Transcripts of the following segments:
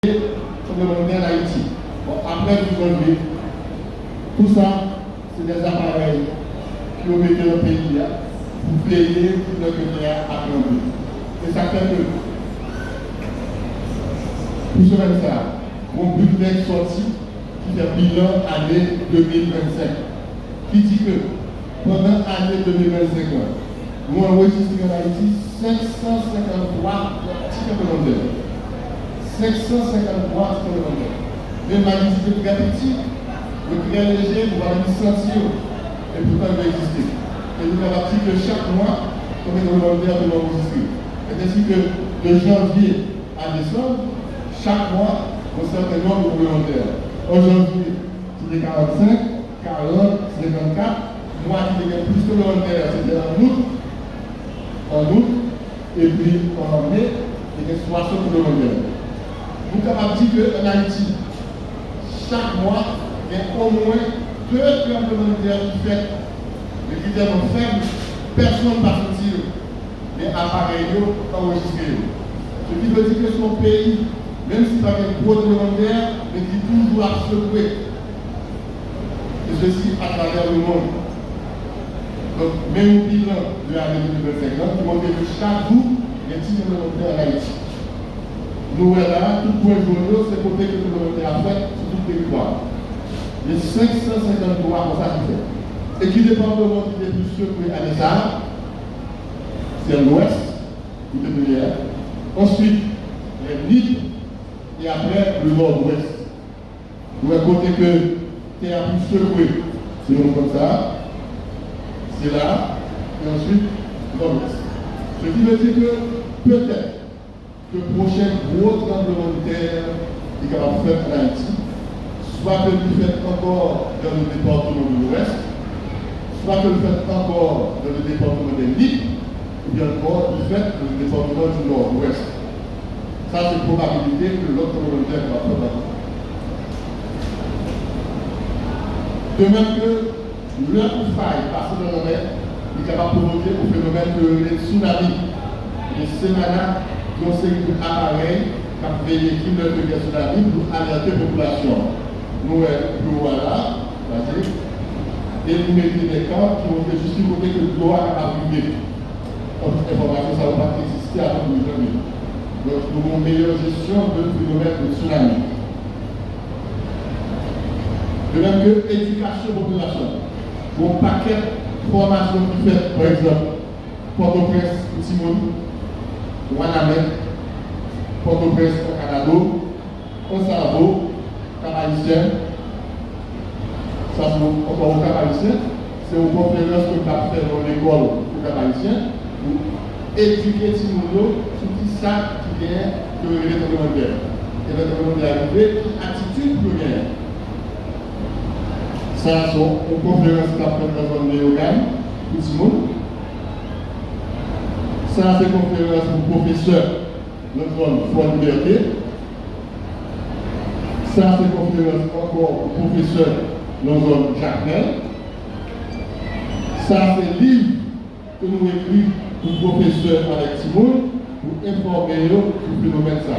tremblement de terre en Haïti. Bon, après, vous enlevez. Tout ça, c'est des appareils qui ont été dans le pays pour payer pour le terre à trembler. Et ça fait que, pour ce même ça, mon bulletin sorti qui fait bilan année 2025. Qui dit que pendant l'année 2025, nous avons enregistré en Haïti 553 petits tremblements de terre. 553 tremblements de terre. Même Haïti est très petit, le très léger, vous allez le sentir, et pourtant il va exister. Et nous avons dit que chaque mois, comme les tremblements de terre devons enregistrer. Et ainsi que de janvier à décembre, chaque mois, un certain nombre de tremblements de terre. En janvier, c'était 45, 40, 54. Moi qui était plus de volontaires, c'était en août, et puis en mai, c'était 60 volontaires. Vous pouvez dire qu'en Haïti, chaque mois, il y a au moins 2 tremblements de terre qui fait le critère faible, personne ne va sortir les appareils enregistrés. Ce qui veut dire que son pays, même si pas un gros tremblement de terre, mais qui est toujours à secouer. Et ceci à travers le monde. Donc, même au bilan de l'année 2025, qui montre que chaque jour, il y a un petit volontaire en Haïti. Nous, là, tout point journaux, c'est côté que le volontaire a fait sur tout le territoire. Il y a 553 comme ça qui fait. Et qui département qui est plus secoué à l'État, c'est l'Ouest, qui est derrière. Ensuite, les Nid, et après, le Nord-Ouest. Nous, à côté que terre plus secoué, c'est comme ça. C'est là, et ensuite, l'Ouest. Ce qui veut dire que peut-être que le prochain gros tremblement de terre est capable de faire en Haïti, soit que le fait encore dans le département de l'Ouest, soit que le fait encore dans le département des Lides, ou bien encore le fait dans le département du Nord-Ouest. Ça, c'est une probabilité que l'autre tremblement de terre va faire là. De même que l'heure où faille passer dans la mer, il est capable de provoquer un phénomène de tsunami. Les sénats qui ont série d'appareils qui ont veillé qui ne peut pas tsunami pour alerter la population. Nous, voilà, et nous mettons des camps qui vont juste du côté que l'eau a arrivé. Notre information, ça ne va pas exister avant 2020. Donc, nous avons une meilleure gestion de phénomène de tsunami. De même que l'éducation population. Pour un paquet de formations qui fait, par exemple, Port-au-Prince, Timon, Wanamèque, Port-au-Prince, Canada, Osavo, Cap-Haïtien. Ça, c'est encore au Cap-Haïtien. C'est une conférence que tu as fait dans l'école au Cap-Haïtien pour éduquer Timon sur qui ça qui vient de l'état de guerre. Et l'état de guerre arrivé, qui attitude pour rien. Ça, c'est une conférence qui a fait dans la zone de Yogan, pour tout le monde. Ça, c'est une conférence pour professeurs dans la zone Fort Liberté. Ça, c'est une conférence encore pour professeurs dans la zone Jacques-Mel. Ça, c'est un livre que nous écrivons pour professeurs avec Timon pour informer eux sur le phénomène ça.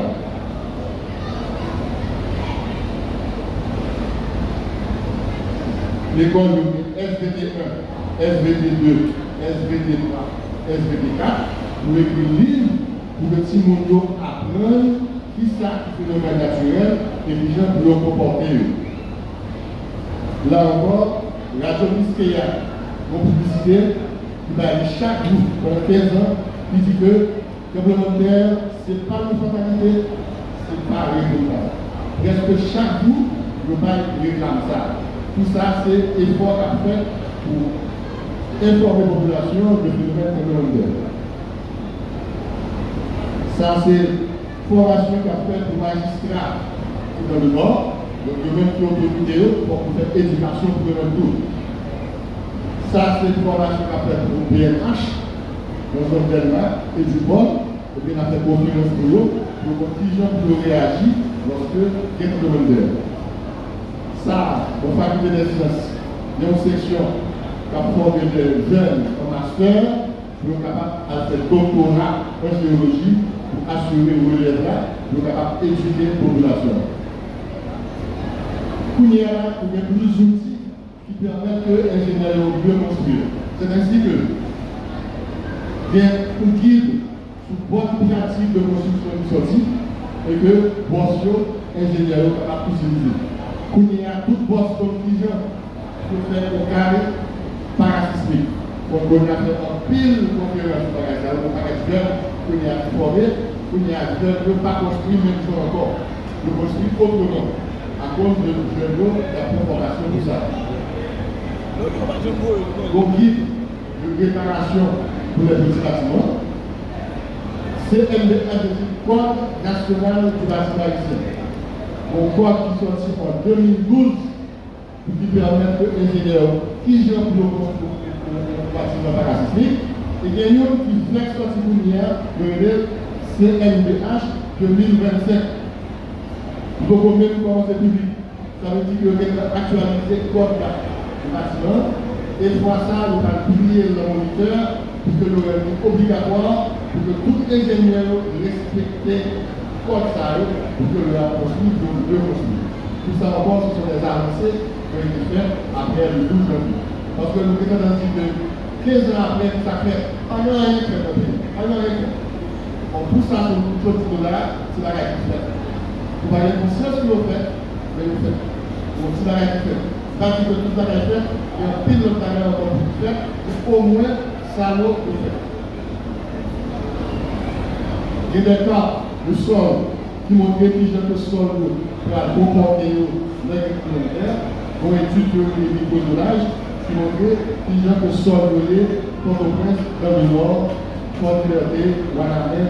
L'école de SVT1, SVT2, SVT3, SVT4, nous écrivons un livre pour que les gens apprennent qui ça qui est phénomène naturel et les gens pour le comporter. Là encore, Radio Biscaya, une publicité qui va aller chaque jour pendant 15 ans, qui dit que le tremblement de terre, ce n'est pas une fatalité, ce n'est pas un résultat. Presque chaque jour, le bail réclame ça. Tout ça, c'est effort à faire pour informer la population de phénomène tremblement. Ça, c'est formation qu'a fait pour magistrats dans le Nord, donc le même qui ont une vidéo pour faire éducation pour le même tour. Ça, c'est une formation qu'a fait pour le PNH, dans le Delma et du Bon, et puis on a fait conférence pour eux, pour que les gens puissent réagir lorsque il y a un tremblement. Ça, au faculté des sciences, il y a une section qui a formé des jeunes en master pour être capable de faire doctorat en géologie pour pour assurer le relève là, pour capable éduquer la population. Il y a plus d'outils qui permettent que l'ingénieur mieux construire. C'est ainsi que il y a un guide sur bonne pratique de construction du sortie et que Bossio, ingénieur, capable d'utiliser. Il y a toute bosse conclusion pour faire un carré parasismique. Donc, on a fait un pile de conférence sur la gare, on a fait qu'on y a formé, qu'on y a fait ne pas construire même chose encore. De construire autrement, à cause de la préparation de ça. Donc, guide de réparation pour les petits bâtiments, CMBA, Code national du bâtiment haïtien. Un code qui sortit en 2012 qui permet que l'ingénieur qui gère pour le bâtiment parasismique et il y a une qui flex sorti pour le CNBH 2027. Il faut même commencer public. Ça veut dire que vous actualiser le code du bâtiment et pour ça, vous allez publier le moniteur pour que le revenu obligatoire pour que tout ingénieur respecte le code ça pour que le construit de construire. Tout ça encore, ce sont des avancées qui ont été faites après le 12 janvier. Parce que nous avons dit que 15 ans après, ça fait pas rien fait dans le pays. Pas rien fait. On pousse ça sur le petit dollar, c'est la règle qui fait. Vous avez conscience que vous faites, mais vous faites. Donc c'est la règle qui fait. Parce que tout ça est fait, il y a un pile de travail encore pour faire, au moins ça l'eau le fait. Il y a des cas de sol qui montrent que le sol pour comporter l'agriculture, pour étudier les microdonnages, qui montrent que le sol pour le prince dans le nord, pour liberté, Wanamé,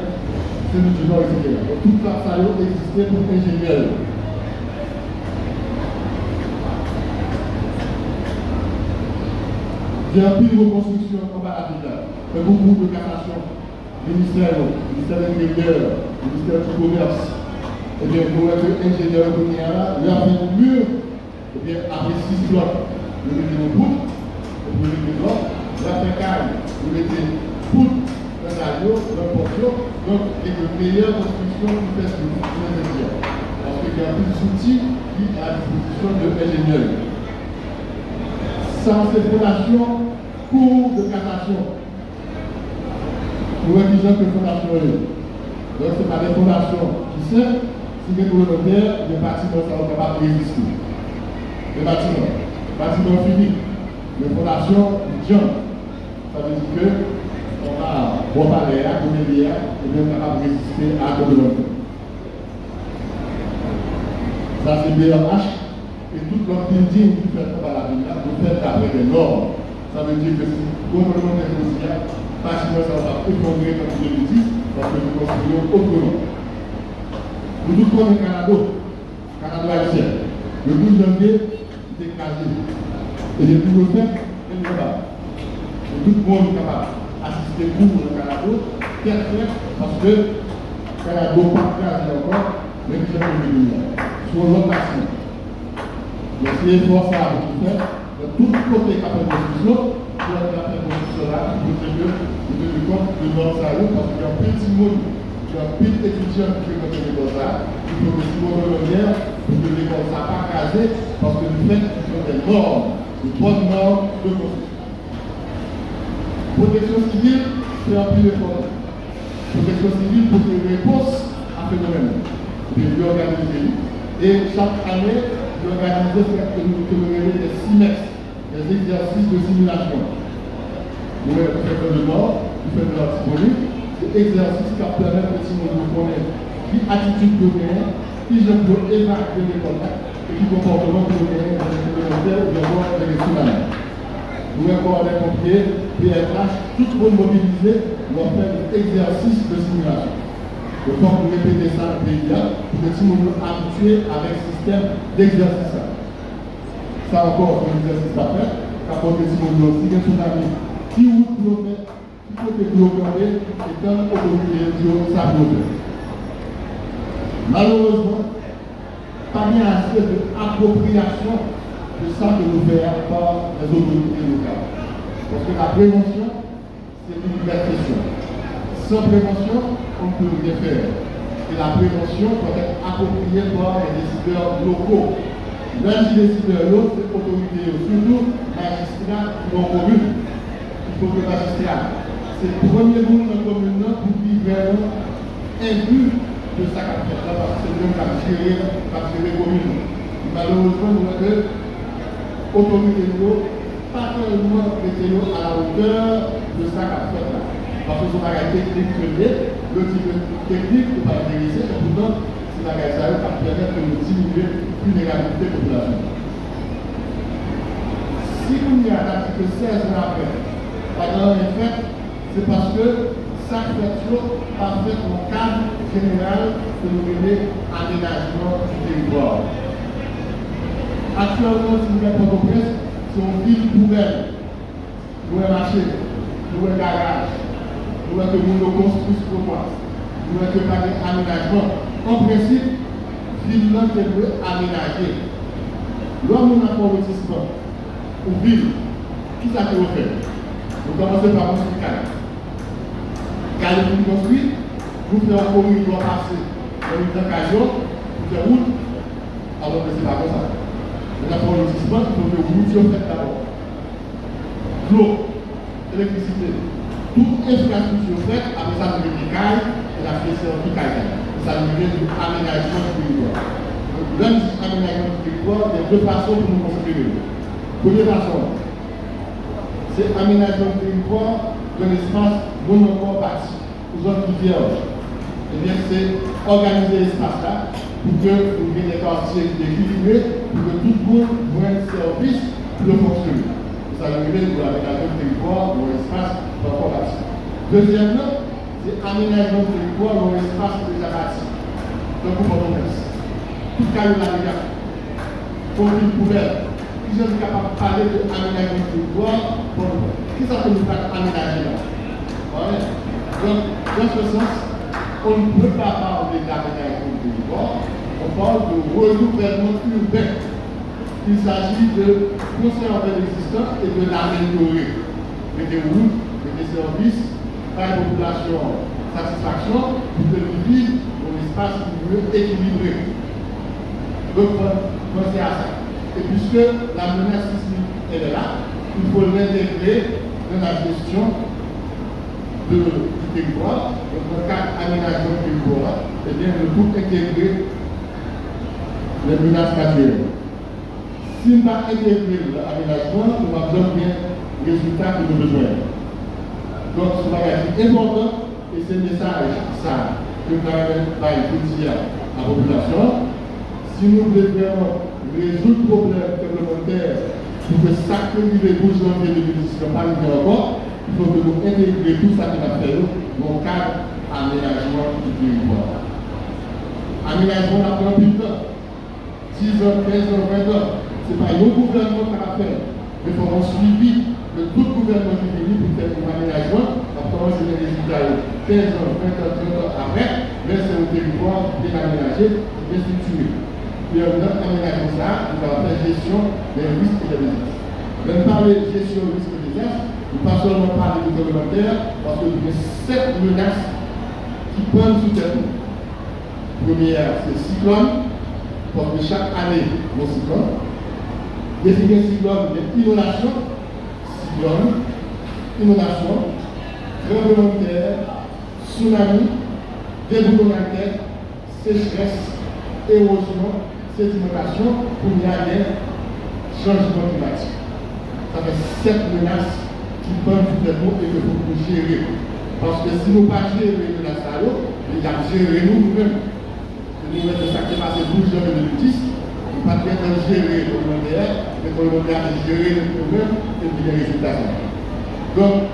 celui du nord, etc. Donc tout ça, ça existait pour l'ingénieur. Il y a un pile de reconstruction en bas à l'État, beaucoup de cassation. Ministère de l'Intérieur, ministère du Commerce, et bien, pour être ingénieur de l'Union, il a fait mieux, et bien, après 6 blocs, il était au bout, et puis il était bloc, il a fait carré, il était bout, le radio, le portio, donc, c'est la meilleure construction qui fait sur les ingénieurs. Parce qu'il y a plus d'outils qui sont à la disposition de l'ingénieur. Sans ces fondations, cours de cassation. Nous révisons que les fondations. Donc, ce n'est pas des fondations qui servent. Si les volontaires, les bâtiments sont capables de résister. Les bâtiments finis, les fondations, gens. Ça veut dire que on va reparler à donner l'air et bien capable de résister à la volonté. Ça, c'est BRH. Et tout l'autre building qui fait par la ville, vous faites d'après des normes. Ça veut dire que si le gouvernement est social, bâtiment ça va effondrer comme je l'ai dit, parce que nous construisons autrement. Nous tous connaissons Canada haïtien. Le 12 janvier, c'est écrasé. Et j'ai tout refait, c'est capable. Et tout le monde est capable d'assister pour le Canada, parce que le Canada n'a pas écrasé encore, mais il faut le sur l'autre bâtiment. Mais c'est l'effort ça à faire, de tout côté qui a fait construction, pour la construction là, pour que vous tenez compte de notre salaire, parce qu'il y a un petit monde, il y a un petit étudiant qui fait comme l'école ça, il faut que si vous revenez, pour que l'école ça pas casé, parce que nous faisons des normes, de bonnes normes de construction. Protection civile, c'est un peu d'effort. Protection civile pour des réponses à ce phénomène. Puis organiser. Et chaque année, d'organiser ce que nous appelons des CIMEX, des exercices de simulation. Nous faisons le nord, nous faisons la disponible, c'est exercice qui permet que si nous connaissons qui attitude de gagner, qui je peux évacuer les contacts et qui comportement de gagner dans les communautaires ou bien dans les tsunamis. Nous avons des pompiers, PRH, tout le monde mobilisé, nous faire des exercices de simulation. Il faut que vous répétez ça dans le pays là, pour que si nous nous habitués avec le système d'exercice. Ça encore, un exercice à faire, pour que si nous nous aussi, un tsunami, qui route pour faire, qui faut que vous regardez, et quand vous avez ça pour faire. Malheureusement, pas bien assez d'appropriation de ça que nous faisons par les autorités locales. Parce que la prévention, c'est une question. Sans prévention, on ne peut rien faire. Et la prévention doit être appropriée par les décideurs locaux. L'un des décideurs locaux, c'est l'autorité, surtout magistrat dans la commune. Il faut que le magistrat, c'est le premier monde dans la commune pour vivre vraiment inclus de sa capitale, parce que c'est le même qui gérer la commune. Malheureusement, nous avons autorité pas tellement météo à la hauteur de sa capitale. Parce que son bagage technique le type technique ne peut pas diriger, et pourtant, c'est la bagage qui va permettre de diminuer la vulnérabilité de la population. Si on y a l'article 16 après, pendant les fêtes, c'est parce que chaque fête a fait un cadre général que nous appelons aménagement du territoire. Actuellement, si nous avons Port-au-Prince, c'est une ville poubelle. Nous avons marché, nous avons garage. Nous avons que nous construisons pour moi. Nous avons que pas d'aménagement. En principe, ville là peut aménager. L'homme n'a pas lotissement pour vivre. Qui ça que vous faites? Vous commencez par construire calme. Calme pour construire, vous faites un corridor passer dans une occasion, vous faites route, alors que ce n'est pas comme ça. Vous avez un lotissement, il faut que vous routiez d'abord. L'eau, l'électricité. Toute infrastructure faite, après ça, nous avons des cailles et la flexion du caille. Ça nous vient du aménagement du territoire. Donc, l'un du aménagement du territoire, il y a deux façons pour nous construire. Première façon, c'est aménagement du territoire de l'espace non encore bâti, aux zones qui vierges. Eh bien, c'est organiser l'espace là pour que nous ayons des quartiers équilibrés, pour que tout le monde voit un service pour le fonctionner. Ça nous vient de l'aménagement du territoire dans l'espace encore bâti. Deuxièmement, c'est aménagement du territoire dans l'espace déjà bâti. Donc, vous comprenez. Tout cas, il y a la gare. Pour une poubelle. Si je suis capable de parler de aménagement du territoire, qui ça peut nous faire aménager là? Ouais. Donc, dans ce sens, on ne peut pas parler d'aménagement du territoire, on parle de renouvellement urbain. Il s'agit de conserver l'existant et de l'améliorer. Avec des routes, avec des services, par la population, satisfaction, pour que nous vivions dans un espace mieux équilibré. Donc, pensez à ça. Et puisque la menace sismique est là, il faut l'intégrer dans la gestion du territoire. Donc, dans le cadre d'aménagement du territoire, eh bien, de tout intégrer les menaces naturelles. Si nous n'avons pas intégré l'aménagement, nous avons bien les résultats que nous avons besoin. Donc, c'est un bagage important et c'est un message ça, que nous avons dire à la population. Si nous voulons vraiment résoudre le problème complémentaire pour que chaque niveau bouge dans le 2010 ne pas arriver encore, il faut que nous intégrions tout ça qui va faire dans le cadre d'aménagement du territoire. Aménagement apprend plus de temps. 10 ans, 15 ans, 20 ans. Ce n'est pas le gouvernement qui va faire. Mais il faut un suivi de tout gouvernement qui vient pour faire un aménagement. Après, c'est les résultats 15 ans, 20 ans, 30 ans après, mais c'est un territoire bien aménagé, bien structuré. Et notre aménagement ça, nous allons faire gestion des risques et des désastres. Même parler de gestion des risques et des désastres, nous ne pas seulement parler de complémentaires, parce que nous avons 7 menaces qui prennent sous tête. Première, c'est le cyclone, parce que chaque année, nos cyclones. Définir cyclone, inondation, tremblement de terre, tsunami, déboulement de terre, sécheresse, érosion, sédimentation, pour y aller, changement climatique. Ça fait 7 menaces qui peuvent tout être et que nous gérer. Parce que si nous ne pas gérer les menaces, il y a gérer nous-mêmes. Nous mettons ça qui est passé 12 ans de 2010, nous ne pas bien gérer le mondial, mais pour le mondial, gérer nous-mêmes et puis les résultats. Donc,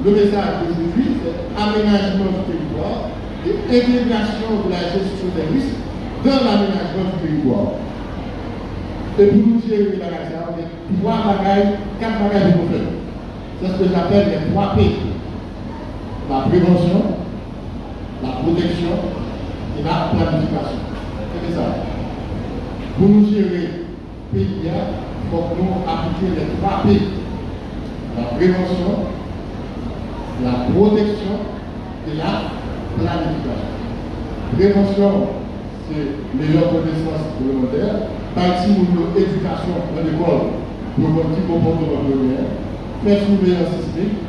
le message d'aujourd'hui, c'est aménagement du territoire et intégration de la gestion des risques dans l'aménagement du territoire. Et pour nous gérer la bagaille, on a 4 bagages de faire. C'est ce que j'appelle les 3 P. La prévention, la protection et la planification. C'est ça. Pour nous gérer le pays, il faut que nous appliquions les 3 P. La prévention, la protection et la planification. Prévention, c'est meilleure connaissance élémentaire. Partie de l'éducation dans l'école pour le petit comportement de l'humain. Faire surveillance systémique,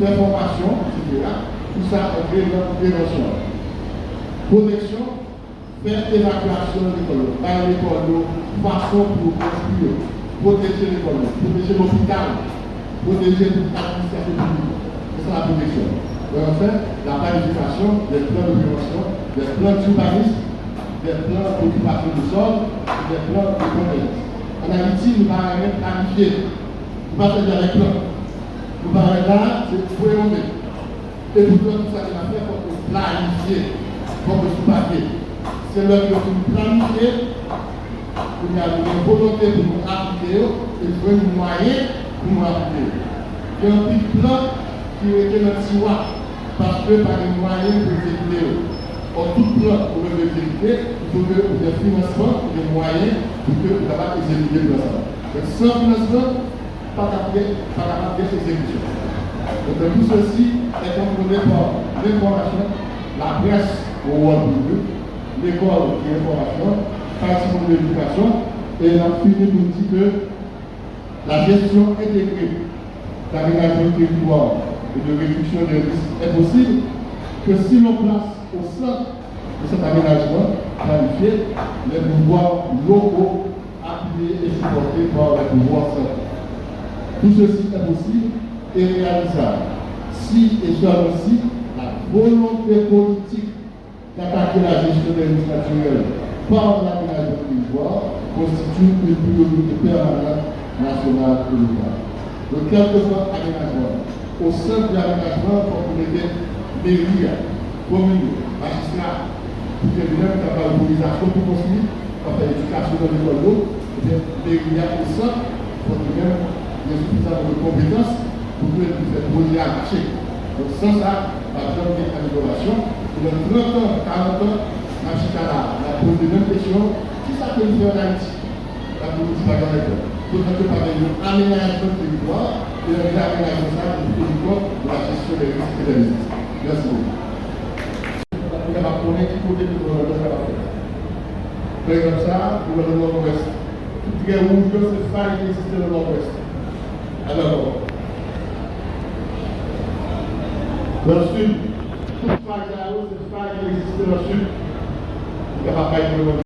faire formation, etc. Tout ça est prévention. Protection, faire évacuation de l'école, par l'école, façon pour construire, protéger l'école, protéger l'hôpital, protéger toute l'administration publique. C'est ça la protection. Et enfin, la planification des plans de prévention, des plans d'urbanisme, des plans d'occupation du sol, des plans de convergence. En Haïti, nous ne pouvons pas même planifier. Nous ne pouvons pas faire des plans. Nous ne pouvons pas là, c'est pour élever. Et pour tout ça, il a fait pour planifier, pour que ce papier. C'est là que nous planifier, il y a une volonté pour nous appliquer, et il faut un moyen pour nous appliquer. Il y a un petit plan qui était dans le tiroir, parce que par les moyens pour exécuter. Or, tout plan pour le exécuter, il faut que des financements, des moyens pour que vous puissiez exécuter le plan. Donc, sans financement, pas capable d'exécution. Donc, tout ceci est contrôlé par l'information, la presse au web public, l'école de l'information, partie de l'éducation, et on a fini pour dire que la gestion intégrée d'aménagement du territoire et de réduction des risques est possible que si l'on place au centre de cet aménagement planifié les pouvoirs locaux appuyés et supportés par les pouvoirs centraux. Tout ceci est possible et réalisable si et seulement si la volonté politique d'attaquer la gestion des risques naturels par l'aménagement du territoire constitue une priorité permanente nationale et locale. Donc, quel que soit l'aménagement, au sein de l'aménagement, pour qu'on ait mairie, commune, magistrat, pour que les gens aient l'autorisation pour construire, pour faire l'éducation dans l'école d'eau, et bien, mairie au centre, pour que même les suffisamment de compétences pour que les projets à marcher. Donc, sans ça, par exemple, il y a une amélioration. Dans 30 ans, 40 ans, Machikala a posé les mêmes questions. Qui ça que nous faisons en Haïti? La politique va dans l'école. Donc, on peut parler de l'aménagement du territoire et de l'aménagement du territoire de la gestion des risques et des risques. Merci beaucoup. On va connaître qui côté du gouvernement va faire. Par exemple, ça, le gouvernement nord-ouest. Tout ce qui est rouge, c'est faille qui existe dans le nord-ouest. Alors, dans le sud, toute faille, c'est faille qui existe dans le sud. Il n'y a pas de